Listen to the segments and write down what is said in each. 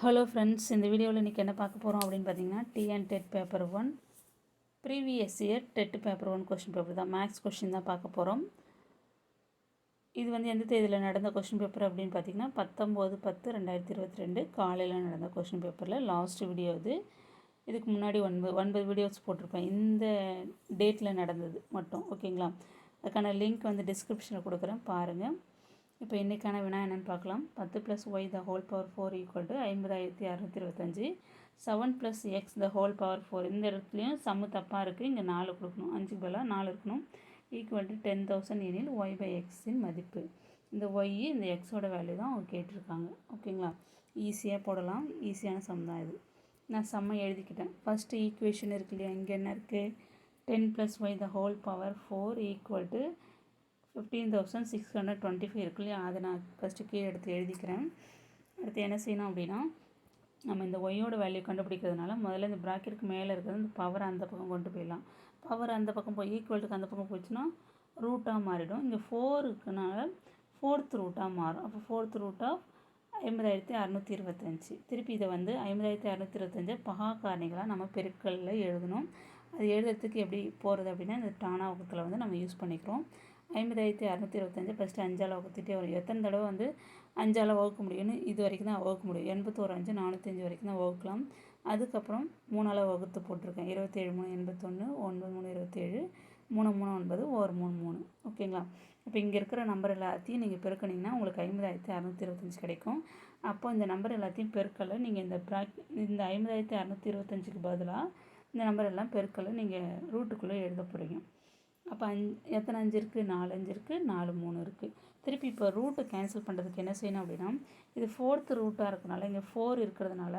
Hello friends, இந்த வீடியோவில் இன்றைக்கி என்ன பார்க்க போகிறோம் அப்படின்னு பார்த்தீங்கன்னா TN dead paper 1 previous year dead paper 1 question paper தான். மேக்ஸ் கொஷின் தான் பார்க்க போகிறோம். இது வந்து எந்த தேதியில் நடந்த கொஷின் பேப்பர் அப்படின்னு பார்த்தீங்கன்னா 19/10/2022 காலையில் நடந்த கொஷின் பேப்பரில் லாஸ்ட் வீடியோ இது. இதுக்கு முன்னாடி 9 வீடியோஸ் போட்டிருப்பேன். இந்த டேட்டில் நடந்தது மட்டும், ஓகேங்களா? அதுக்கான லிங்க் வந்து டிஸ்கிரிப்ஷனில் கொடுக்குறேன், பாருங்கள். இப்போ இன்றைக்கான வினா என்னென்னு பார்க்கலாம். 10 + y the whole power 4 = 50,625. 7 + x the whole power 4. இந்த இடத்துலையும் சம்மு தப்பாக இருக்குது. இங்கே 4 கொடுக்கணும், 5க்கு பதிலாக 4 இருக்கணும். = 10,000 எனில் y/x மதிப்பு. இந்த y இந்த எக்ஸோட வேல்யூ தான் அவங்க கேட்டிருக்காங்க, ஓகேங்களா? ஈஸியாக போடலாம், ஈஸியான சம் தான் இது. நான் சம்மை எழுதிக்கிட்டேன். ஃபஸ்ட்டு ஈக்குவேஷன் இருக்கு இல்லையா, இங்கே என்ன இருக்குது? 10 + y the whole power 4 = 15,625 இருக்கு இல்லையா, அதை நான் ஃபஸ்ட்டு கீழே எடுத்து எழுதிக்கிறேன். அடுத்து என்ன செய்யணும் அப்படின்னா, நம்ம இந்த ஒய்யோட வேல்யூ கண்டுபிடிக்கிறதுனால முதல்ல இந்த ப்ராக்கெட்டுக்கு மேலே இருக்கிறது இந்த பவர் அந்த பக்கம் கொண்டு போயிடலாம். பவர் அந்த பக்கம் போய் ஈக்குவல்ட்டுக்கு அந்த பக்கம் போச்சுன்னா ரூட்டாக மாறிடும். இங்கே 4 இருக்குனால 4th ரூட்டாக மாறும். அப்போ 4th ரூட் ஆஃப் 50,625. திருப்பி இதை வந்து 50,625 பகா காரணிகளாக நம்ம பெருக்கல்ல எழுதணும். அது எழுதுறதுக்கு எப்படி போகிறது அப்படின்னா, இந்த டானா வகுத்தில் வந்து நம்ம யூஸ் பண்ணிக்கிறோம். 50,625 ஃபஸ்ட்டு 5ஆல் வகுத்துட்டே வரும். எத்தனை தடவை வந்து 5ஆல் வகுக்க முடியும்னு இது வரைக்கும் தான் வகுக்க முடியும். 81 5 405 வரைக்கும் தான் வகுக்கலாம். அதுக்கப்புறம் 3ஆல் வகுத்து போட்டிருக்கேன். 27 3 81, 9 3 27, 3 3 9, 1 3 3, ஓகேங்களா? இப்போ இங்கே இருக்கிற நம்பர் எல்லாத்தையும் நீங்கள் பெருக்கினீங்கன்னா உங்களுக்கு 50,625 கிடைக்கும். அப்போ இந்த நம்பர் எல்லாத்தையும் பெருக்கலை நீங்கள் இந்த 50,625க்கு பதிலாக இந்த நம்பர் எல்லாம் பெருக்கலை நீங்கள் ரூட்டுக்குள்ளே எழுத போகிறீங்க. அப்போ எத்தனை 5 இருக்குது? 4 5 இருக்குது, 4 3 இருக்குது. திருப்பி இப்போ ரூட்டு கேன்சல் பண்ணுறதுக்கு என்ன செய்யணும் அப்படின்னா, இது 4th ரூட்டாக இருக்கனால இங்கே 4 இருக்கிறதுனால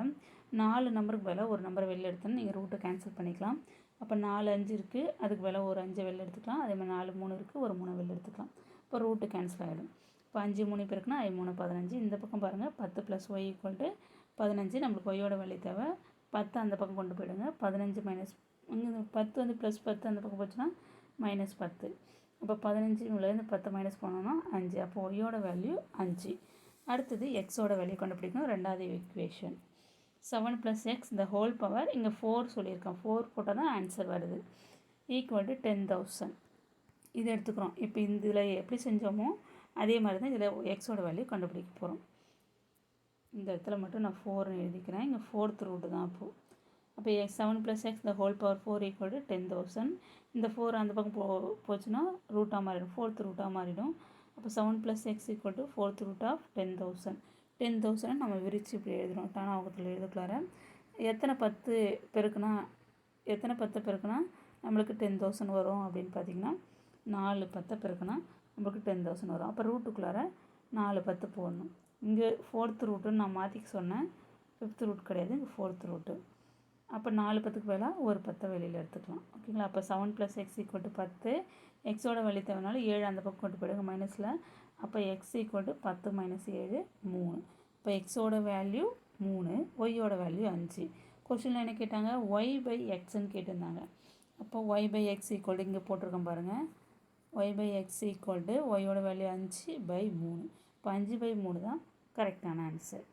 4 நம்பருக்கு பதிலாக ஒரு நம்பரை வெளில எடுத்தோன்னு நீங்கள் ரூட்டை கேன்சல் பண்ணிக்கலாம். அப்போ 4 5 இருக்குது, அதுக்கு பதிலாக ஒரு 5 வெளில எடுத்துக்கலாம். அதே மாதிரி 4 3 இருக்குது, ஒரு 3 வெளில எடுத்துக்கலாம். இப்போ ரூட்டு கேன்சல் ஆகிடும். இப்போ 5 3 பெருக்குனா 3 15. இந்த பக்கம் பாருங்கள், 10 + y = 15. நம்மளுக்கு ஒய்யோட வேல்யூ தேவை. 10 அந்த பக்கம் கொண்டு போயிடுங்க. 15 மைனஸ் இங்கே 10 வந்து +10 அந்த பக்கம் போச்சுன்னா -10. அப்போ 15லேருந்து 10 மைனஸ் பண்ணோன்னா 5. அப்போ ஒய்யோட வேல்யூ 5. அடுத்தது எக்ஸோட வேல்யூ கண்டுபிடிக்கணும். ரெண்டாவது equation 7 + x the whole power, இங்கே 4 சொல்லியிருக்கேன். 4 போட்டால் தான் ஆன்சர் வருது. = 10,000. இது எடுத்துக்கிறோம். இப்போ இதில் எப்படி செஞ்சோமோ அதே மாதிரி தான் இதில் எக்ஸோட வேல்யூ கண்டுபிடிக்க போகிறோம். இந்த இடத்துல மட்டும் நான் 4 எழுதிக்கிறேன். இங்கே 4th ரூட்டு தான் அப்போது. அப்போ 7 + x the whole power 4 = 10,000. இந்த 4 அந்த பக்கம் போச்சுன்னா ரூட்டாக மாறிடும், 4th ரூட்டாக மாறிடும். அப்போ 7 + x = 4th root of 10,000. 10,000 நம்ம விரித்து இப்படி எழுதுகிறோம். டானா வகுத்தில் எழுதுக்குள்ளார எத்தனை 10 பெருக்குனா நம்மளுக்கு 10,000 வரும் அப்படின்னு பார்த்தீங்கன்னா, 4 10 பெருக்குனா நம்மளுக்கு 10,000 வரும். அப்போ ரூட்டுக்குள்ளார 4 10 போடணும். இங்கே 4th ரூட்டுன்னு நான் மாற்றிக்க சொன்னேன். 5th ரூட் கிடையாது, இங்கே 4th ரூட்டு. அப்போ 4 10க்கு பதிலாக ஒரு 10 வெளியில் எடுத்துக்கலாம், ஓகேங்களா? அப்போ 7 + x = 10. எக்ஸோட வேல்யூ தேவைனால 7 அந்த பக்கம் கொண்டு போயிடுங்க மைனஸில். அப்போ x = 10 - 7 3. இப்போ எக்ஸோட வேல்யூ 3, ஒய்யோட வேல்யூ 5. கொஷினில் என்ன கேட்டாங்க? y/xன்னு கேட்டிருந்தாங்க. அப்போ y/x = இங்கே போட்டிருக்கோம் பாருங்கள். y/x = ஒய்யோட வேல்யூ 5/3. இப்போ 5/3 தான் கரெக்டான ஆன்சர்.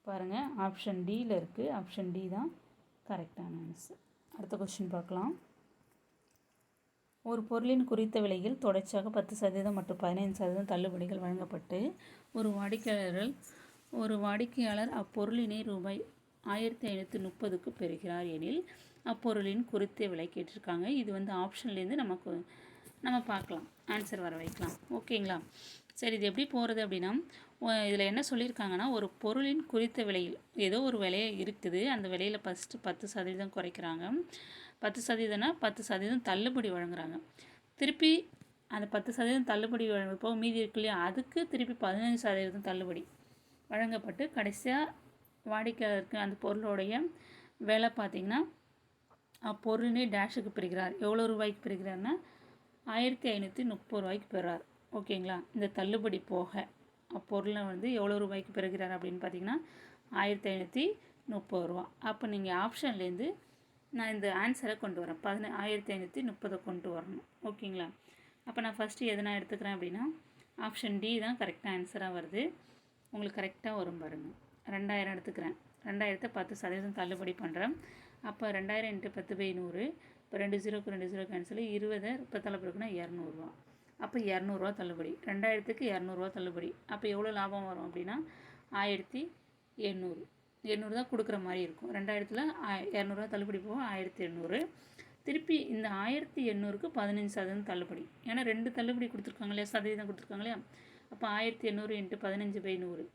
பாருங்கள், ஆப்ஷன் டியில் இருக்குது. ஆப்ஷன் டி தான் கரெக்டான ஆன்சர். அடுத்த கொஸ்டின் பார்க்கலாம். ஒரு பொருளின் குறித்த விலையில் தொடர்ச்சியாக 10% மற்றும் 15% தள்ளுபடிகள் வழங்கப்பட்டு ஒரு வாடிக்கையாளர் அப்பொருளினை ரூபாய் 1530க்கு பெறுகிறார் எனில் அப்பொருளின் குறித்த விலை கேட்டிருக்காங்க. இது வந்து ஆப்ஷன்லேருந்து நம்ம பார்க்கலாம், ஆன்சர் வர வைக்கலாம், ஓகேங்களா? சரி, இது எப்படி போகிறது அப்படின்னா, இதில் என்ன சொல்லியிருக்காங்கன்னா, ஒரு பொருளின் குறித்த விலையில் ஏதோ ஒரு விலையை இருக்குது, அந்த விலையில் ஃபஸ்ட்டு 10% குறைக்கிறாங்க. 10%னா 10% தள்ளுபடி வழங்குறாங்க. திருப்பி அந்த 10% தள்ளுபடி வழங்கப்போ மீதி இருக்கு இல்லையா, அதுக்கு திருப்பி 15% தள்ளுபடி வழங்கப்பட்டு கடைசியாக வாடிக்கையாளருக்கு அந்த பொருளுடைய விலை பார்த்திங்கன்னா, பொருளினை டேஷுக்கு பெறுகிறார். எவ்வளோ ரூபாய்க்கு பெறுகிறார்னா 1530 ரூபாய்க்கு பெறார், ஓகேங்களா? இந்த தள்ளுபடி போக பொருளை வந்து எவ்வளோ ரூபாய்க்கு பெறுகிறார் அப்படின்னு பார்த்தீங்கன்னா 1530 ரூபா. அப்போ நீங்கள் ஆப்ஷன்லேருந்து நான் இந்த ஆன்சரை கொண்டு வரேன். 1530 கொண்டு வரணும், ஓகேங்களா? அப்போ நான் ஃபஸ்ட்டு எதை நான் எடுத்துக்கிறேன் அப்படின்னா, ஆப்ஷன் டி தான் கரெக்டாக ஆன்சராக வருது. உங்களுக்கு கரெக்டாக வரும் பாருங்கள். 2000 எடுத்துக்கிறேன். 2000 10% தள்ளுபடி பண்ணுறேன். அப்போ 2000 × 10/100. இப்போ 2 0க்கு 2 0 கேன்சல். 20 10 பெருக்குனா 200 அப்போ 200 தள்ளுபடி. 2000க்கு 200 தள்ளுபடி. அப்போ எவ்வளோ லாபம் வரும் அப்படின்னா 1800. 800 தான் கொடுக்குற மாதிரி இருக்கும். 2000ல் 200 தள்ளுபடி போக 1800. திருப்பி இந்த 1800க்கு 15% தள்ளுபடி. ஏன்னா 2 தள்ளுபடி கொடுத்துருக்காங்க இல்லையா, சதவீதம் கொடுத்துருக்காங்க இல்லையா. அப்போ 1800 × 15/100.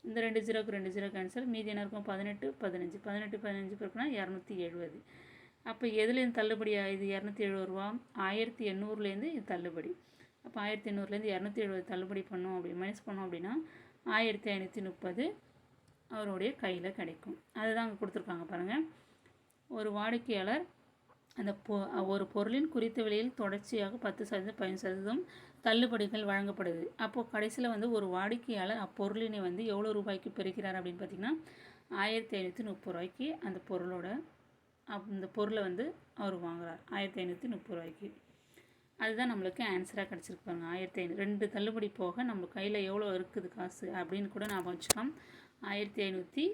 இந்த 2 0க்கு 2 0 கேன்சல். மீதி என்ன இருக்கும் 18 15. 18 15 பெருக்குனா 270. அப்போ எதுலேருந்து தள்ளுபடி ஆகுது 270 1800லேருந்து இது தள்ளுபடி. அப்போ 1800லேருந்து 270 தள்ளுபடி பண்ணோம் அப்படி மைனஸ் பண்ணோம் அப்படின்னா 1530 அவருடைய கையில் கிடைக்கும். அதுதான் அங்கே கொடுத்துருக்காங்க பாருங்கள். ஒரு வாடிக்கையாளர் அந்த ஒரு பொருளின் குறித்த விலையில் தொடர்ச்சியாக 10% 15% தள்ளுபடிகள் வழங்கப்படுது. அப்போது கடைசியில் ஒரு வாடிக்கையாளர் அப்பொருளினை எவ்வளோ ரூபாய்க்கு பெறுகிறார் அப்படின்னு பார்த்திங்கன்னா 1530 ரூபாய்க்கு அந்த பொருளை அவர் வாங்குறார். 1530 ரூபாய்க்கு. அதுதான் நம்மளுக்கு ஆன்சராக கிடச்சிருக்கு பாருங்கள். 1500. 2 தள்ளுபடி போக நம்ம கையில் எவ்வளோ இருக்குது காசு அப்படின்னு கூட ஞாபகம் வச்சுக்கலாம். 1530.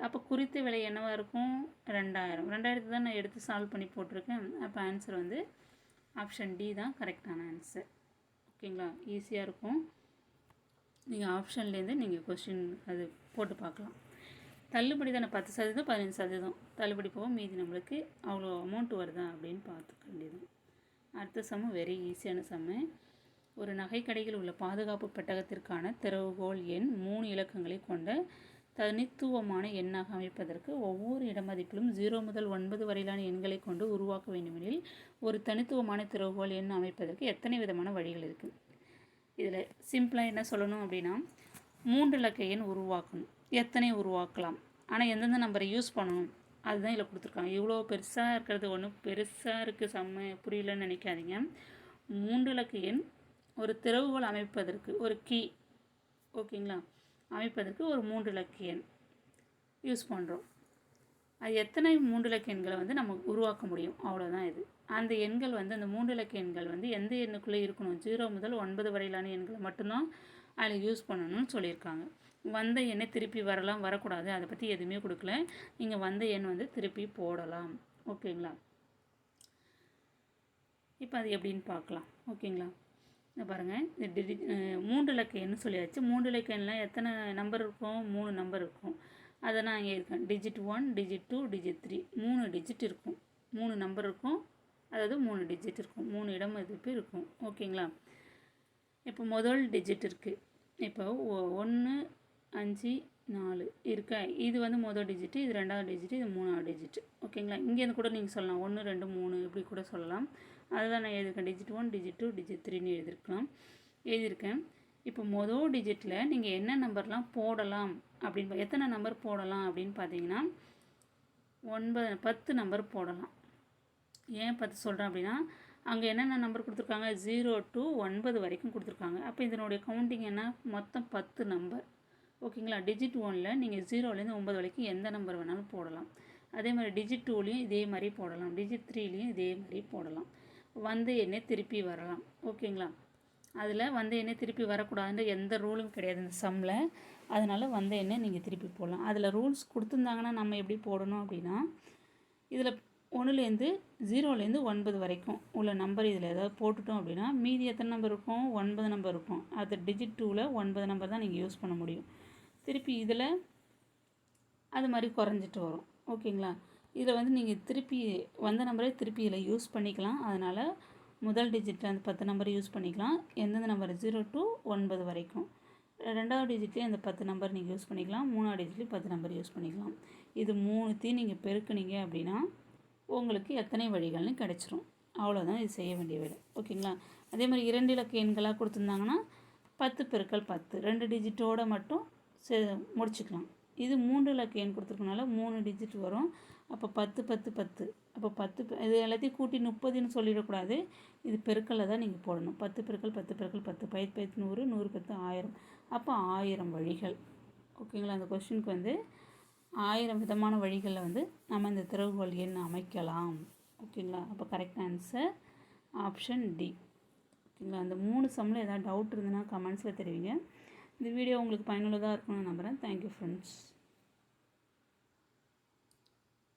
அப்போ குறித்த விலை என்னவாக இருக்கும் 2000. 2000 தான் நான் எடுத்து சால்வ் பண்ணி போட்டிருக்கேன். அப்போ ஆன்சர் ஆப்ஷன் டி தான் கரெக்டான ஆன்சர். ஓகேங்களா, ஈஸியாக இருக்கும். நீங்கள் ஆப்ஷன்லேருந்து நீங்கள் கொஸ்டின் அது போட்டு பார்க்கலாம். தள்ளுபடி தானே 10% 15% தள்ளுபடி போக மீதி நம்மளுக்கு அவ்வளோ அமௌண்ட் வருதா அப்படின்னு பார்த்துக்க வேண்டியது. அடுத்த சம்மு வெரி ஈஸியான சம்மு. ஒரு நகைக்கடையில் உள்ள பாதுகாப்பு பெட்டகத்திற்கான திறவுகோல் எண் 3 இலக்கங்களை கொண்ட தனித்துவமான எண்ணாக அமைப்பதற்கு ஒவ்வொரு இடமதிப்பிலும் 0 முதல் 9 வரையிலான எண்களை கொண்டு உருவாக்க வேண்டுமெனில் ஒரு தனித்துவமான திறவுகோல் எண் அமைப்பதற்கு எத்தனை விதமான வழிகள் இருக்குது. இதில் சிம்பிளாக என்ன சொல்லணும் அப்படின்னா 3 இலக்க எண் உருவாக்கணும். எத்தனை உருவாக்கலாம், ஆனால் எந்தெந்த நம்பரை யூஸ் பண்ணணும் அதுதான் இதில் கொடுத்துருக்காங்க. இவ்வளோ பெருசாக இருக்கிறது ஒன்றும் பெருசாக இருக்குது செம்ம புரியலன்னு நினைக்காதீங்க. 3 இலக்க எண் ஒரு திறவுகோல் அமைப்பதற்கு ஒரு கீ, ஓகேங்களா, அமைப்பதற்கு ஒரு 3 இலக்க எண் யூஸ் பண்ணுறோம். அது எத்தனை 3 இலக்க எண்களை நம்ம உருவாக்க முடியும் அவ்வளோதான் இது. அந்த எண்கள் அந்த 3 இலக்க எண்கள் எந்த எண்ணுக்குள்ளே இருக்கணும் 0 முதல் 9 வரையிலான எண்களை மட்டும்தான் அதில் யூஸ் பண்ணணும்னு சொல்லியிருக்காங்க. வந்த எண்ணை திருப்பி வரலாம் வரக்கூடாது அதை பற்றி எதுவுமே கொடுக்கல. நீங்கள் வந்த எண் திருப்பி போடலாம். ஓகேங்களா, இப்போ அது எப்படின்னு பார்க்கலாம். ஓகேங்களா, இந்த பாருங்கள். இது 3 இலக்க எண்ணு சொல்லியாச்சு. 3 இலக்க எண்ணில் எத்தனை நம்பர் இருக்கும் 3 நம்பர் இருக்கும். அதை நான் இங்கே இருக்கேன். digit 1 digit 2 digit 3 3 டிஜிட் இருக்கும். 3 நம்பர் இருக்கும், அதாவது 3 டிஜிட் இருக்கும். 3 இடம் மதிப்பு இருக்கும். ஓகேங்களா, இப்போ முதல் டிஜிட் இருக்குது. இப்போ 1 5 4 இருக்கா. இது முதல் டிஜிட்டு, இது 2வது டிஜிட்டு, இது 3வது டிஜிட்டு. ஓகேங்களா, இங்கேருந்து கூட நீங்கள் சொல்லலாம் 1 2 3 இப்படி கூட சொல்லலாம். அதுதான் நான் எழுதியிருக்கேன். digit 1 digit 2 digit 3ன்னு எழுதியிருக்கேன். இப்போ முதல் டிஜிட்டில் நீங்கள் என்ன நம்பர்லாம் போடலாம் அப்படின்னு எத்தனை நம்பர் போடலாம் அப்படின்னு பார்த்தீங்கன்னா 10 நம்பர் போடலாம். ஏன் 10 சொல்கிறேன் அப்படின்னா அங்கே என்னென்ன நம்பர் கொடுத்துருக்காங்க 0 to 9 வரைக்கும் கொடுத்துருக்காங்க. அப்போ இதனுடைய கவுண்டிங் என்ன மொத்தம் 10 நம்பர். ஓகேங்களா, digit 1ல் நீங்கள் 0லேருந்து 9 வரைக்கும் எந்த நம்பர் வேணாலும் போடலாம். அதே மாதிரி digit 2லேயும் இதே மாதிரி போடலாம். digit 3லேயும் இதே மாதிரி போடலாம். வந்த எண்ணே திருப்பி வரலாம். ஓகேங்களா, அதில் வந்த எண்ணே திருப்பி வரக்கூடாதுன்ற எந்த ரூலும் கிடையாது இந்த சம்மில். அதனால் வந்த எண்ணே நீங்கள் திருப்பி போடலாம். அதில் ரூல்ஸ் கொடுத்துருந்தாங்கன்னா நம்ம எப்படி போடணும் அப்படின்னா இதில் 1லேருந்து 0லேருந்து 9 வரைக்கும் உள்ள நம்பர் இதில் ஏதாவது போட்டுட்டோம் அப்படின்னா மீதி எத்தனை நம்பர் இருக்கும் 9 நம்பர் இருக்கும். அது digit 2ல் 9 நம்பர் தான் நீங்கள் யூஸ் பண்ண முடியும். திருப்பி இதில் அது மாதிரி குறைஞ்சிட்டு வரும். ஓகேங்களா, இதில் நீங்கள் திருப்பி வந்த நம்பரே திருப்பி இதில் யூஸ் பண்ணிக்கலாம். அதனால் முதல் டிஜிட்டில் அந்த 10 நம்பர் யூஸ் பண்ணிக்கலாம். எந்தெந்த நம்பர் 0 to 9 வரைக்கும். 2வது டிஜிட்லேயும் அந்த 10 நம்பர் நீங்கள் யூஸ் பண்ணிக்கலாம். 3வது டிஜிட்லேயும் 10 நம்பர் யூஸ் பண்ணிக்கலாம். இது 3த்தையும் நீங்கள் பெருக்குனீங்க அப்படின்னா உங்களுக்கு எத்தனை வழிகள்னு கிடச்சிரும். அவ்வளோதான் இது செய்ய வேண்டிய வேலை. ஓகேங்களா, அதே மாதிரி 2 இலக்க எண்களாக கொடுத்துருந்தாங்கன்னா 10 பெருக்கல் 10 2 டிஜிட்டோடு மட்டும் முடிச்சுக்கலாம். இது 3 இலக்க எண் கொடுத்துருக்கனால 3 டிஜிட் வரும். அப்போ 10 10 10 அப்போ 10 இது எல்லாத்தையும் கூட்டி 30ன்னு சொல்லிடக்கூடாது. இது பெருக்கல்ல தான் நீங்கள் போடணும். 10 பெருக்கல் 10 பெருக்கல் 10 10 10 100 100 10 1000. அப்போ 1000 வழிகள். ஓகேங்களா, அந்த கொஸ்டினுக்கு 1000 விதமான வழிகளில் நம்ம இந்த திறவுகோல் எண் அமைக்கலாம். ஓகேங்களா, அப்போ கரெக்ட் ஆன்சர் ஆப்ஷன் டி. ஓகேங்களா, அந்த 3 சம்மில் ஏதாவது டவுட் இருந்ததுன்னா கமெண்ட்ஸில் தெரிவிங்க. இந்த வீடியோ உங்களுக்கு பயனுள்ளதாக இருக்கும்னு நம்புகிறேன். Thank you friends.